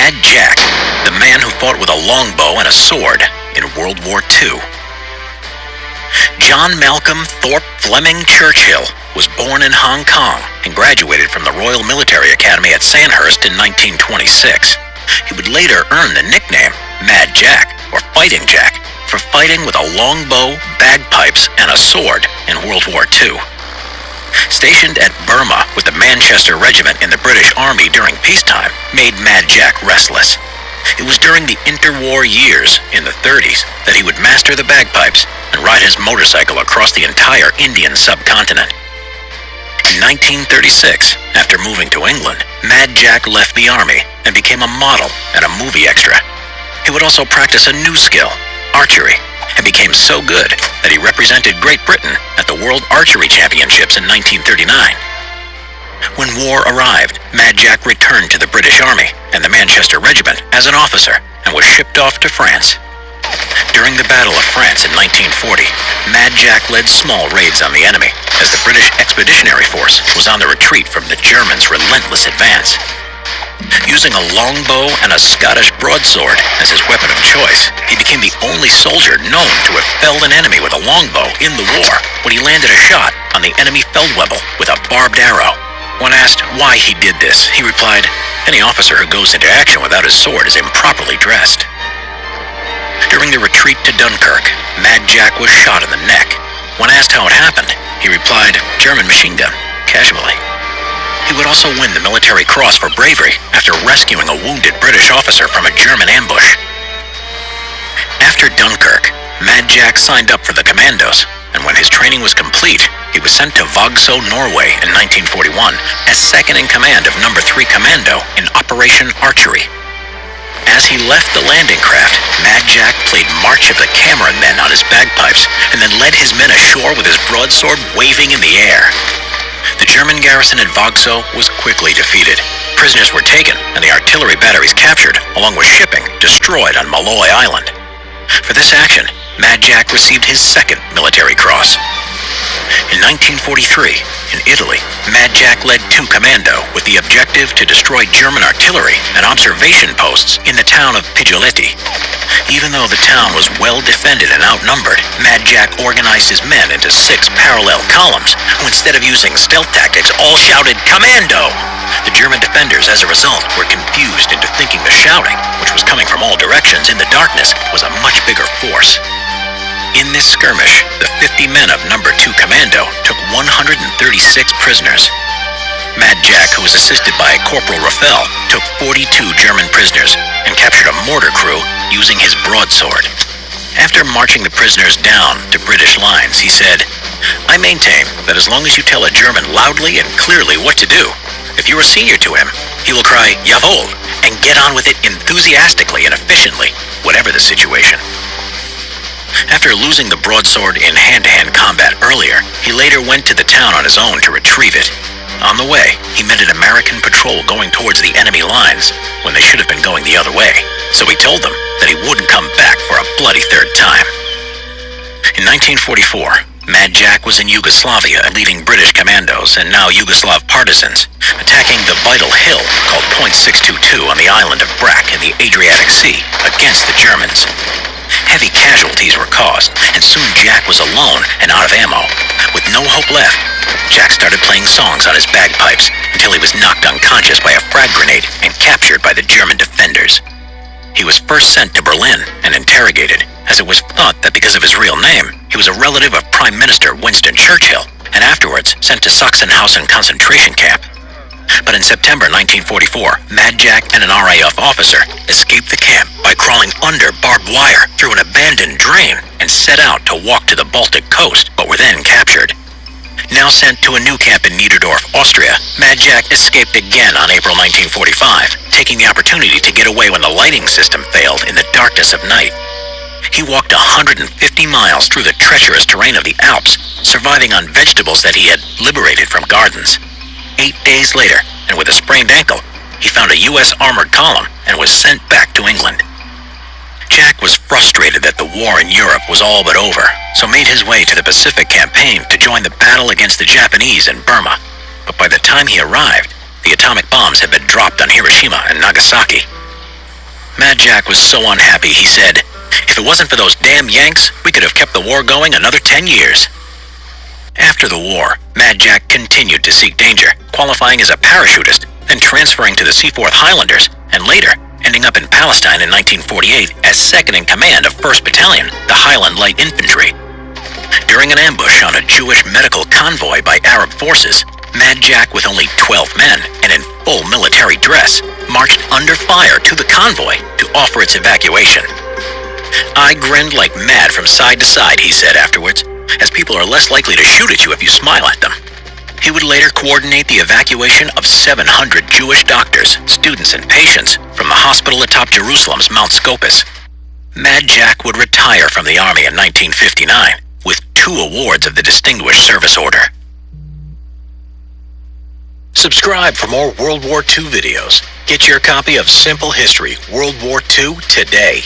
Mad Jack, the man who fought with a longbow and a sword in World War II. John Malcolm Thorpe Fleming Churchill was born in Hong Kong and graduated from the Royal Military Academy at Sandhurst in 1926. He would later earn the nickname Mad Jack or Fighting Jack for fighting with a longbow, bagpipes, and a sword in World War II. Stationed at Burma with the Manchester Regiment in the British Army during peacetime made Mad Jack restless. It was during the interwar years in the 30s that he would master the bagpipes and ride his motorcycle across the entire Indian subcontinent. In 1936, after moving to England, Mad Jack left the army and became a model and a movie extra. He would also practice a new skill, archery, and became so good that he represented Great Britain at the World Archery Championships in 1939. When war arrived, Mad Jack returned to the British Army and the Manchester Regiment as an officer and was shipped off to France. During the Battle of France in 1940, Mad Jack led small raids on the enemy as the British Expeditionary Force was on the retreat from the Germans' relentless advance. Using a longbow and a Scottish broadsword as his weapon of choice, he became the only soldier known to have felled an enemy with a longbow in the war when he landed a shot on the enemy Feldwebel with a barbed arrow. When asked why he did this, he replied, "Any officer who goes into action without his sword is improperly dressed." During the retreat to Dunkirk, Mad Jack was shot in the neck. When asked how it happened, he replied, "German machine gun," casually. He would also win the Military Cross for bravery after rescuing a wounded British officer from a German ambush. After Dunkirk, Mad Jack signed up for the Commandos, and when his training was complete, he was sent to Vagsø, Norway in 1941 as second in command of No. 3 Commando in Operation Archery. As he left the landing craft, Mad Jack played March of the Cameron Men on his bagpipes and then led his men ashore with his broadsword waving in the air. The German garrison at Vagsø was quickly defeated. Prisoners were taken and the artillery batteries captured, along with shipping destroyed on Malloy Island. For this action, Mad Jack received his second military cross. In 1943, in Italy, Mad Jack led 2 Commando with the objective to destroy German artillery and observation posts in the town of Piglioletti. Even though the town was well defended and outnumbered, Mad Jack organized his men into 6 parallel columns, who instead of using stealth tactics all shouted, "Commando!" The German defenders, as a result, were confused into thinking the shouting, which was coming from all directions in the darkness, was a much bigger force. In this skirmish, the 50 men of No. 2 Commando took 136 prisoners. Mad Jack, who was assisted by Corporal Raffel, took 42 German prisoners and captured a mortar crew using his broadsword. After marching the prisoners down to British lines, he said, "I maintain that as long as you tell a German loudly and clearly what to do, if you are senior to him, he will cry, 'Jawohl,' and get on with it enthusiastically and efficiently, whatever the situation." After losing the broadsword in hand-to-hand combat earlier, he later went to the town on his own to retrieve it. On the way, he met an American patrol going towards the enemy lines when they should have been going the other way, so he told them that he wouldn't come back for a bloody third time. In 1944, Mad Jack was in Yugoslavia leading British commandos and now Yugoslav partisans, attacking the vital hill called Point 622 on the island of Brac in the Adriatic Sea against the Germans. Heavy casualties were caused, and soon Jack was alone and out of ammo. With no hope left, Jack started playing songs on his bagpipes until he was knocked unconscious by a frag grenade and captured by the German defenders. He was first sent to Berlin and interrogated, as it was thought that because of his real name, he was a relative of Prime Minister Winston Churchill, and afterwards sent to Sachsenhausen concentration camp. But in September 1944, Mad Jack and an RAF officer escaped the camp by crawling under barbed wire through an abandoned drain and set out to walk to the Baltic coast, but were then captured. Now sent to a new camp in Niederdorf, Austria, Mad Jack escaped again on April 1945, taking the opportunity to get away when the lighting system failed in the darkness of night. He walked 150 miles through the treacherous terrain of the Alps, surviving on vegetables that he had liberated from gardens. 8 days later, and with a sprained ankle, he found a U.S. armored column and was sent back to England. Jack was frustrated that the war in Europe was all but over, so made his way to the Pacific Campaign to join the battle against the Japanese in Burma. But by the time he arrived, the atomic bombs had been dropped on Hiroshima and Nagasaki. Mad Jack was so unhappy, he said, "If it wasn't for those damn Yanks, we could have kept the war going another 10 years. After the war, Mad Jack continued to seek danger, qualifying as a parachutist, then transferring to the Seaforth Highlanders, and later ending up in Palestine in 1948 as second in command of 1st Battalion, the Highland Light Infantry. During an ambush on a Jewish medical convoy by Arab forces, Mad Jack, with only 12 men and in full military dress, marched under fire to the convoy to offer its evacuation. "I grinned like mad from side to side," he said afterwards, "as people are less likely to shoot at you if you smile at them." He would later coordinate the evacuation of 700 Jewish doctors, students, and patients from the hospital atop Jerusalem's Mount Scopus. Mad Jack would retire from the Army in 1959 with 2 awards of the Distinguished Service Order. Subscribe for more World War II videos. Get your copy of Simple History World War II today.